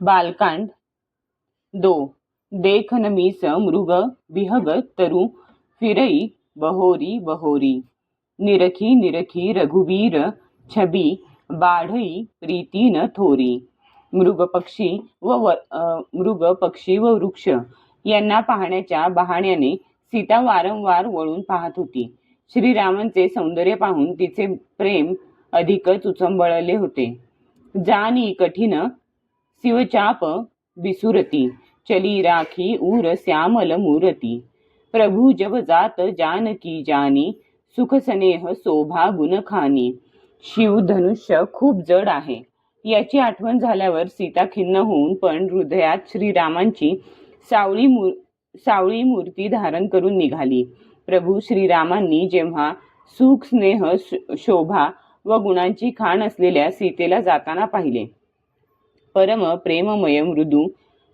बालकांड 2 देख नमीस मृग बिहग तरु फिरई बहोरी बहोरी निरखी निरखी रघुवीर छबी बाढई प्रीती न थोरी मृग पक्षी व वृक्ष यांना पाहण्याच्या बहाण्याने सीता वारंवार वळून पाहत होती. श्रीरामांचे सौंदर्य पाहून तिचे प्रेम अधिकच उचंबळले होते. जानी कठीण शिवचाप बिसुरती चली राखी उर श्यामल मूरती प्रभु जब जात जानकी जानी सुख स्नेह शोभा गुण खानी. शिवधनुष्य खूप जड आहे याची आठवण झाल्यावर सीता खिन्न होऊन पण हृदयात श्रीरामांची सावळी मूर्ती धारण करून निघाली. प्रभू श्रीरामांनी जेव्हा सुख स्नेह शोभा व गुणांची खाण असलेल्या सीतेला जाताना पाहिले, परम प्रेममय मृदू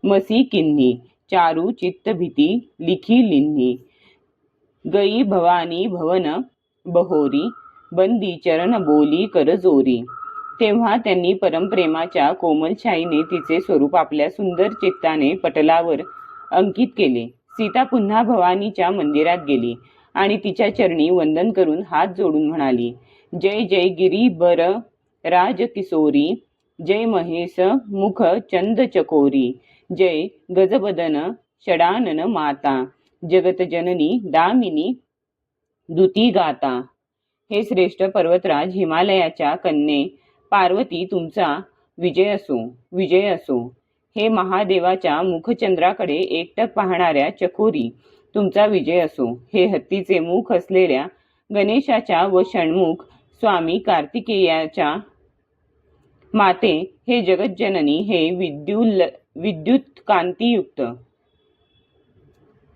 मसी किन्ही चारू चित्त भीती लिखी लिन्ही गई भवानी भवन बहोरी बंदी चरण बोली कर जोरी. तेव्हा त्यांनी परमप्रेमाच्या कोमलशाहीने तिचे स्वरूप आपल्या सुंदर चित्ताने पटलावर अंकित केले. सीता पुन्हा भवानीच्या मंदिरात गेली आणि तिच्या चरणी वंदन करून हात जोडून म्हणाली, जय जय गिरी बर राज किशोरी जय महेश मुख चंद चकोरी जय गजबदन षडानन माता जगत जननी दामिनी दुती गाता. हे श्रेष्ठ पर्वतराज हिमालयाच्या कन्ये पार्वती तुमचा विजय असो. हे महादेवाच्या मुखचंद्राकडे एकटक पाहणाऱ्या चकोरी तुमचा विजय असो. हे हत्तीचे मुख असलेल्या गणेशाच्या व षण्मुख स्वामी कार्तिकेयाच्या माते हे जगज्जननी हे विद्युत कांतीयुक्त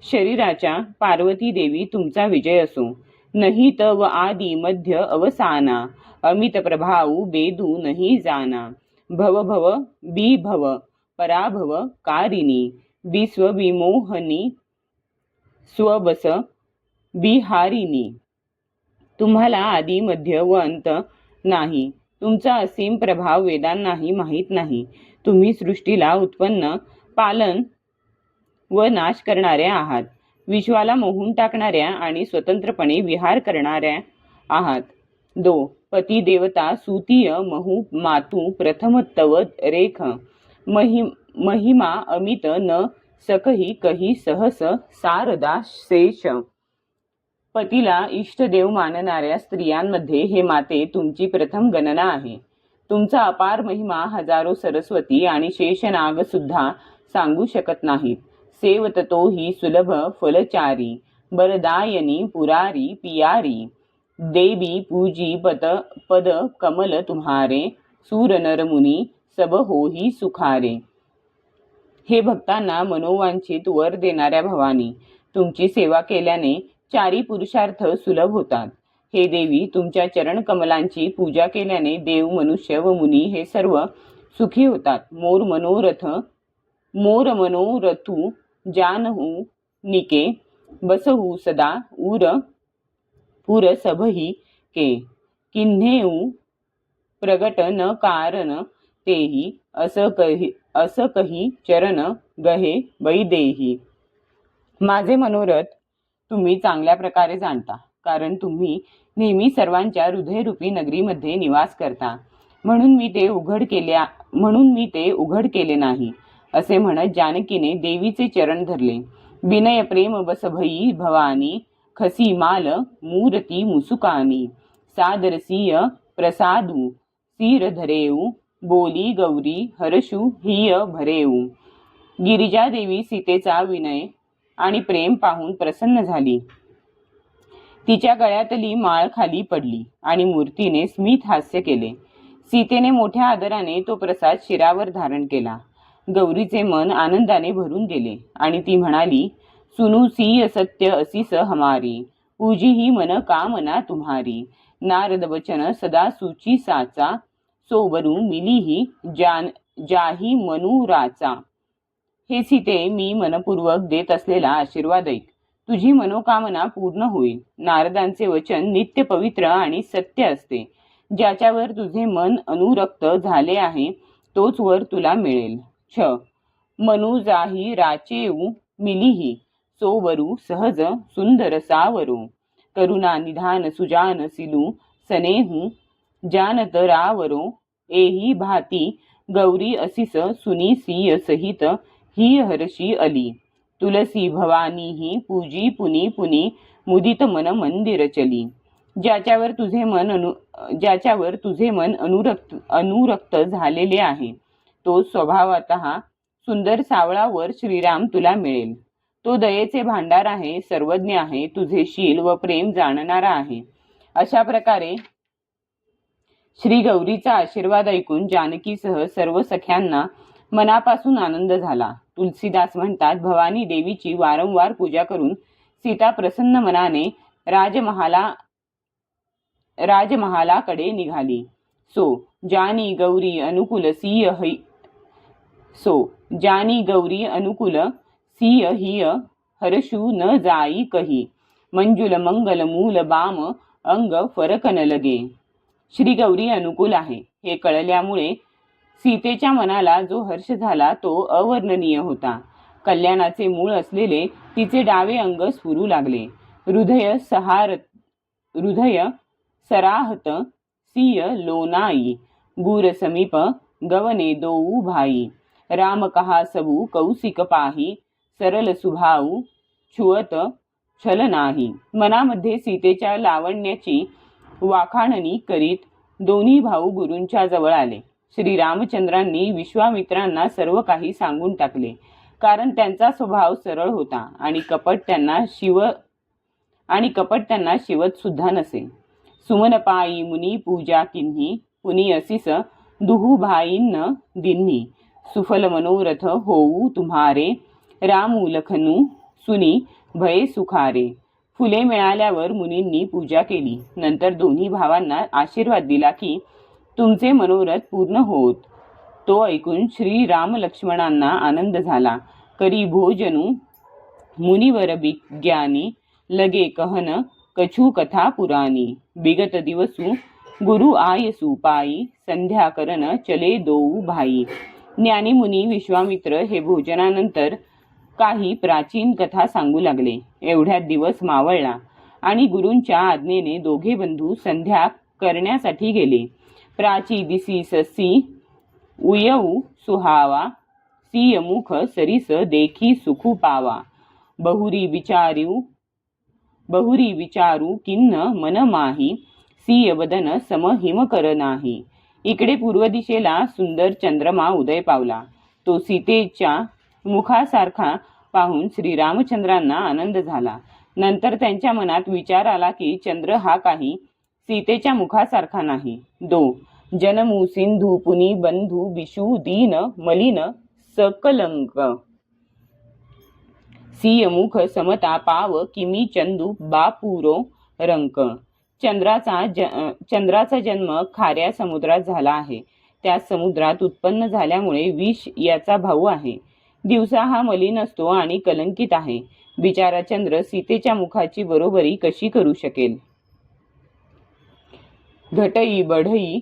शरीराच्या पार्वती देवी तुमचा विजय असो. नहीं तव आदि मध्य अवसाना अमित प्रभाऊ बेदू नहीं जाना. भव भव बी भव पराभव कारिणी विश्व विमोहनी स्वबस बिहारिणी. तुम्हाला आदि मध्य व अंत नाही. तुमचा असीम प्रभाव वेदांनाही माहीत नाही. तुम्ही सृष्टीला उत्पन्न पालन व नाश करणाऱ्या आहात. विश्वाला मोहून टाकणाऱ्या आणि स्वतंत्रपणे विहार करणाऱ्या आहात. पती देवता सुतीय महू मातू प्रथम तव रेख महिमा अमित न सकही कही सहस सारदा शेष. पतीला इष्टदेव मानणाऱ्या स्त्रियांमध्ये हे माते तुमची प्रथम गणना आहे. तुमचा अपार महिमा हजारो सरस्वती आणि शेषनाग सुद्धा सांगू शकत नाहीत. सेवततो ही सुलभ फलचारी बरदायनी पुरारी पियारी देवी पूजी पद कमल तुम्हारे सूर नर मुनी सब होही सुखारे. हे भक्तांना मनोवांछित वर देणाऱ्या भवानी, तुमची सेवा केल्याने चारी पुरुषार्थ सुलभ होतात. हे देवी, तुमच्या चरण कमलांची पूजा केल्याने देव मनुष्य व मुनी हे सर्व सुखी होतात. मोर मनोरथू जानहू निके बसहू सदा पुर सभही के किन्हेऊ प्रगट न कारण तेही अस कही चरण गहे वैदेही. माझे मनोरथ तुम्ही चांगल्या प्रकारे जाणता, कारण तुम्ही नेहमी सर्वांच्या हृदयरूपी नगरीमध्ये निवास करता. म्हणून मी ते उघड केले नाही. असे म्हणत जानकीने देवीचे चरण धरले. विनय प्रेम बस भई भवानी खसी माल मूर्ती मुसुकानी सादरसीय प्रसादू सिर धरेऊ बोली गौरी हर्षू हिय भरेऊ. गिरिजा देवी सीतेचा विनय आणि प्रेम पाहून प्रसन्न झाली. तिच्या गळ्यातली माळ खाली पडली आणि मूर्तीने स्मित हास्य केले. सीतेने मोठ्या आदराने तो प्रसाद शिरावर धारण केला. गौरीचे मन आनंदाने भरून गेले आणि ती म्हणाली, सुनू सिय सत्य असीस हमारी पूजी ही मन कामना तुम्हारी. नारद वचन सदा सुची साचा सोबरू मिलीही जाही मनुराचा. हे सीते, मी मनपूर्वक देत असलेला आशीर्वाद ऐक. तुझी मनोकामना पूर्ण होईल. नारदांचे वचन नित्य पवित्र आणि सत्य असते. ज्याच्यावर तुझे मन अनुरक्त झाले आहे तोच वर तुला मिळेल. छ मनुजाही राचेऊ मिलिही सोवरू सहज सुंदर सावरू करुणा निधान सुजान सिलू सनेहू जानत रावरो एही भाती गौरी असिस सुनी सिय सहित ही हर्षी अली तुलसी भवानी ही पूजी पुनी पुनी मुदित मन मंदिर चली ज्याच्यावर तुझे मन अनुरक्त झालेले आहे तो स्वभावतः सुंदर सावळा वर श्रीराम तुला मिळेल. तो दयेचे भांडार आहे, सर्वज्ञ आहे, तुझे शील व प्रेम जाणणारा आहे. अशा प्रकारे श्री गौरीचा आशीर्वाद ऐकून जानकीसह सर्व सख्यांना मनापासून आनंद झाला. तुलसीदास म्हणतात, भवानी देवीची वारंवार पूजा करून सीता प्रसन्न मनाने राजमहालाकडे निघाली. जानी गौरी अनुकूल सिय हिय हर्षू न जाई कही मंजुल मंगल मूल बाम अंग फरक न लगे. श्री गौरी अनुकूल आहे हे कळल्यामुळे सीतेच्या मनाला जो हर्ष झाला तो अवर्णनीय होता. कल्याणाचे मूळ असलेले तिचे डावे अंग स्फुरू लागले. हृदय सराहत सिय लोनाई गुर समीप गवने दोऊ भाई राम कहा सबू कौशिक पाही सरल सुभाऊ छुअत छल नाही. मनामध्ये सीतेच्या लावण्याची वाखाणणी करीत दोन्ही भाऊ गुरूंच्या जवळ आले. श्री रामचंद्रांनी विश्वामित्रांना सर्व काही सांगून टाकले, कारण त्यांचा स्वभाव सरळ होता आणि कपट त्यांना शिवत सुद्धा नसे. सुमन पायी मुनी पूजा किन्ही पुनी असिस दुहू भाईंन दिन्ही सुफल मनोरथ होऊ तुम्हारे रामू लखनू सुनी भये सुखारे. फुले मिळाल्यावर मुनींनी पूजा केली. नंतर दोन्ही भावांना आशीर्वाद दिला की तुमचे मनोरथ पूर्ण होत. तो ऐकून श्री राम लक्ष्मणांना आनंद झाला. करी भोजनू मुनिवर विज्ञानी लगे कहन कछू कथा पुराणी बिगत दिवसू गुरु आयसू पायी संध्या करन चले दोऊ भाई. ज्ञानी मुनी विश्वामित्र हे भोजनानंतर काही प्राचीन कथा सांगू लागले. एवढ्यात दिवस मावळला आणि गुरूंच्या आज्ञेने दोघे बंधू संध्या करण्यासाठी गेले. प्राची दिसी ससी उयऊ सुहावा सिय मुख सरिस देखी सुखू पावा बहुरी विचारू किन्न मन माही सिय वदन सम हिम कर नाही. इकडे पूर्व दिशेला सुंदर चंद्रमा उदय पावला. तो सीतेच्या मुखासारखा पाहून श्री रामचंद्रांना आनंद झाला. नंतर त्यांच्या मनात विचार आला की चंद्र हा काही सीतेच्या मुखासारखा नाही. जनमू सिंधू पुनी बंधू बिशू दीन मलिन सकलंक सिय मुख समता पाव किमी चंदू बापुरो रंक. चंद्राचा जन्म खाऱ्या समुद्रात झाला आहे. त्या समुद्रात उत्पन्न झाल्यामुळे विष याचा भाऊ आहे. दिवसा हा मलिन असतो आणि कलंकित आहे. बिचारा चंद्र सीतेच्या मुखाची बरोबरी कशी करू शकेल. घटई बढई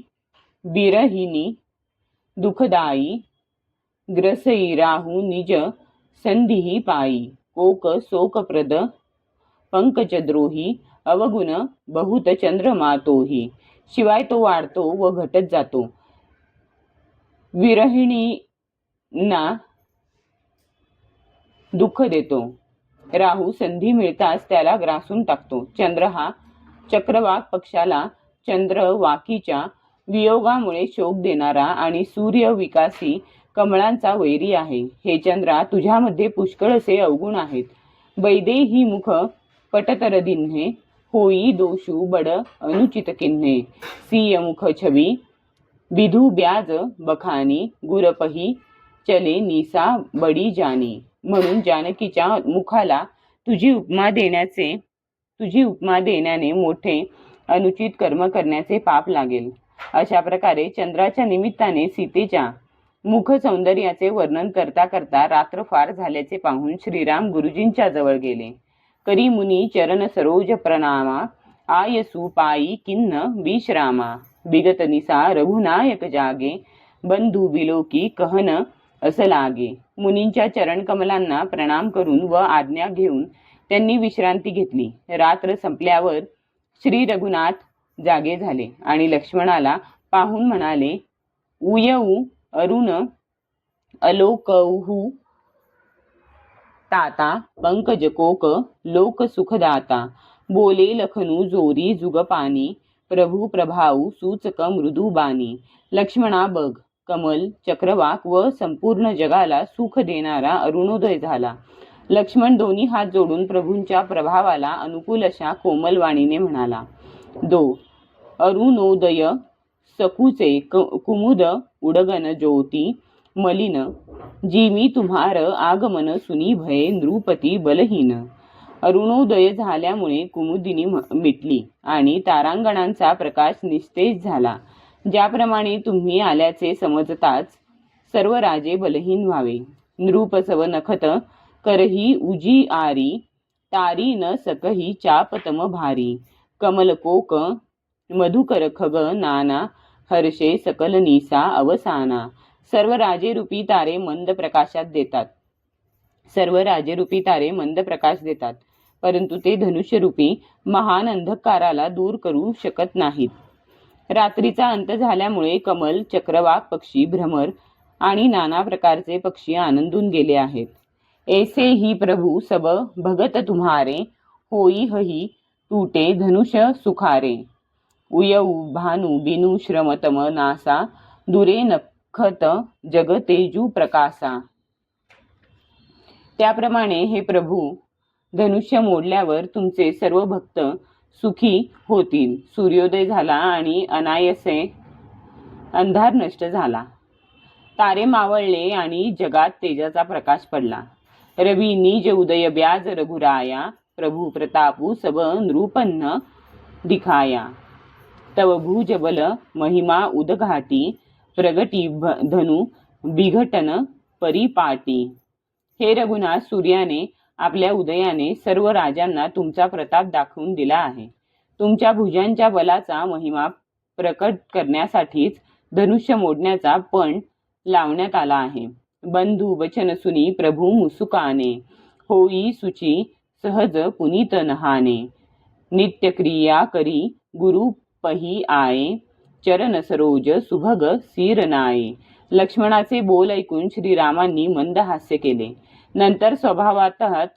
बिरहिनी दुखदाई ग्रसई राहू निज संधीही पायी कोक शोकप्रद पंकजद्रोही अवगुण बहुत चंद्रमा तोही. शिवाय तो वाढतो व घटत जातो. विरहिणींना दुःख देतो. राहू संधी मिळताच त्याला ग्रासून टाकतो. चंद्र हा चक्रवाक पक्षाला चंद्रवाकीच्या वियोगामुळे शोक देणारा आणि सूर्य विकासी कमळांचा वैरी आहे. हे चंद्रा, तुझ्यामध्ये पुष्कळ असे अवगुण आहेत. वैदेही मुख पटतर दिन्हे होई दोषू बड अनुचित किन्हे सिय मुख छवी विधू ब्याज बखानी गुरपही चले निसा बडी जानी. म्हणून जानकीच्या मुखाला तुझी उपमा देण्याने मोठे अनुचित कर्म करण्याचे पाप लागेल. अशा प्रकारे चंद्राच्या निमित्ताने सीतेच्या मुख सौंदर्याचे वर्णन करता करता रात्र फार झाल्याचे पाहून श्रीराम गुरुजींच्या जवळ गेले. करी मुनी चरण सरोज प्रणामा आयसू पायी किन्न विश्रामा बिगत निसा रघुनायक जागे बंधू बिलोकी कहन असं लागे. मुनींच्या चरणकमलांना प्रणाम करून व आज्ञा घेऊन त्यांनी विश्रांती घेतली. रात्र संपल्यावर श्री रघुनाथ जागे झाले आणि लक्ष्मणाला पाहून म्हणाले, उयऊ अरुण अलोकहु ताता पंकज कोक लोक सुखदाता बोले लखनू जोरी जुगपानी प्रभू प्रभाऊ सूचक मृदुबानी. लक्ष्मणा बघ, कमल चक्रवाक व संपूर्ण जगाला सुख देणारा अरुणोदय झाला. लक्ष्मण दोन्ही हात जोडून प्रभूंच्या प्रभावाला अनुकूल अशा कोमल वाणीने म्हणाला. अरुणोदय सकुचे कुमुद उडगन ज्योती मलिन जीवी तुम्हार आगमन सुनी भये नृपती बलहीन. अरुणोदय झाल्यामुळे कुमुदिनी मिटली आणि तारांगणांचा प्रकाश निस्तेज झाला. ज्याप्रमाणे तुम्ही आल्याचे समजताच सर्व राजे बलहीन व्हावे. नृपसव नखत करही उजी आरी तारी न सकही चापतम भारी. कमलकोक मधुकर खग नाना हर्षे सकल निसा अवसाना. सर्व राजेरूपी तारे मंद प्रकाशात देतात. सर्व राजेरूपी तारे मंद प्रकाश देतात, परंतु ते धनुष्यरूपी महान अंधकाराला दूर करू शकत नाहीत. रात्रीचा अंत झाल्यामुळे कमल, चक्रवाक पक्षी, भ्रमर आणि नाना प्रकारचे पक्षी आनंदून गेले आहेत. ऐसे ही प्रभू सब भगत तुम्हारे होई हही टूटे धनुष सुखारे. उयऊ भानु बिनु श्रम तम नासा दुरे नखत जग तेजू प्रकाशा. त्याप्रमाणे हे प्रभू, धनुष्य मोडल्यावर तुमचे सर्व भक्त सुखी होतील. सूर्योदय झाला आणि अनायासे अंधार नष्ट झाला. तारे मावळले आणि जगात तेजाचा प्रकाश पडला. रवी निज उदय ब्याज रघुराया प्रभू प्रतापू सब नृपन्न दिखाया. तव भुज बल महिमा उदघाटी प्रगटी धनु बिघटन परिपाटी. हे रघुनाथ, सूर्याने आपल्या उदयाने सर्व राजांना तुमचा प्रताप दाखवून दिला आहे. तुमच्या भुजांच्या बलाचा महिमा प्रकट करण्यासाठीच धनुष्य मोडण्याचा पण लावण्यात आला आहे. बंधू वचन सुनी प्रभू मुसुकाने होई सुची सहज पुनीत नहाने. नित्य क्रिया करी गुरु पही आये चरण सरोज सुभग सिरनाये. लक्ष्मणाचे बोल ऐकून श्रीरामांनी मंद हास्य केले. नंतर स्वभावातच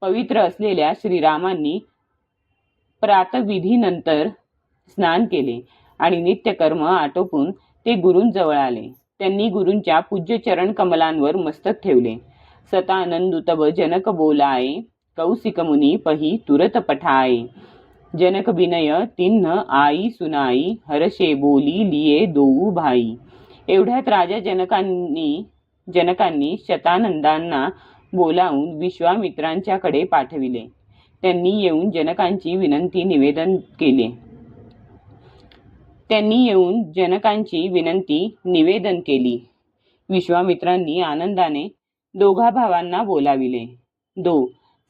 पवित्र असलेल्या श्रीरामांनी प्रातविधीनंतर स्नान केले आणि नित्यकर्म आटोपून ते गुरूंजवळ आले. त्यांनी गुरूंच्या पूज्य चरण कमलांवर मस्तक ठेवले. सतानंदु तब जनक बोलाये कौशिक मुनी पही तुरत पठाये. जनक बिनय तिन्ह आई सुनाई हर्षे बोली लिये दोऊ भाई. एवढ्यात राजा जनकांनी शतानंदांना बोलावून विश्वामित्रांच्याकडे पाठविले. त्यांनी येऊन जनकांची विनंती निवेदन केली. विश्वामित्रांनी आनंदाने दोघा भावांना बोलाविले.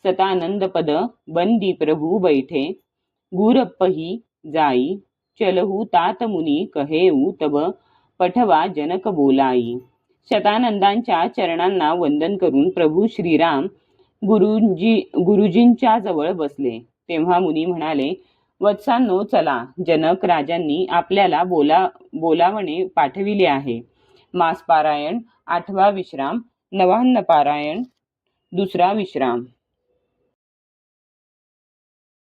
सतानंद पद बंदी प्रभू बैठे गुरपही जाई चलहू तात मुनी कहेऊ तब पठवा जनक बोलाई. शतानंदांच्या चरणांना वंदन करून प्रभू श्रीराम गुरुजींच्या जवळ बसले. तेव्हा मुनी म्हणाले, वत्सांनो, चला, जनक राजांनी आपल्याला बोलावणे पाठविले आहे. मास पारायण 8वा विश्राम, नवान्न पारायण 2रा विश्राम.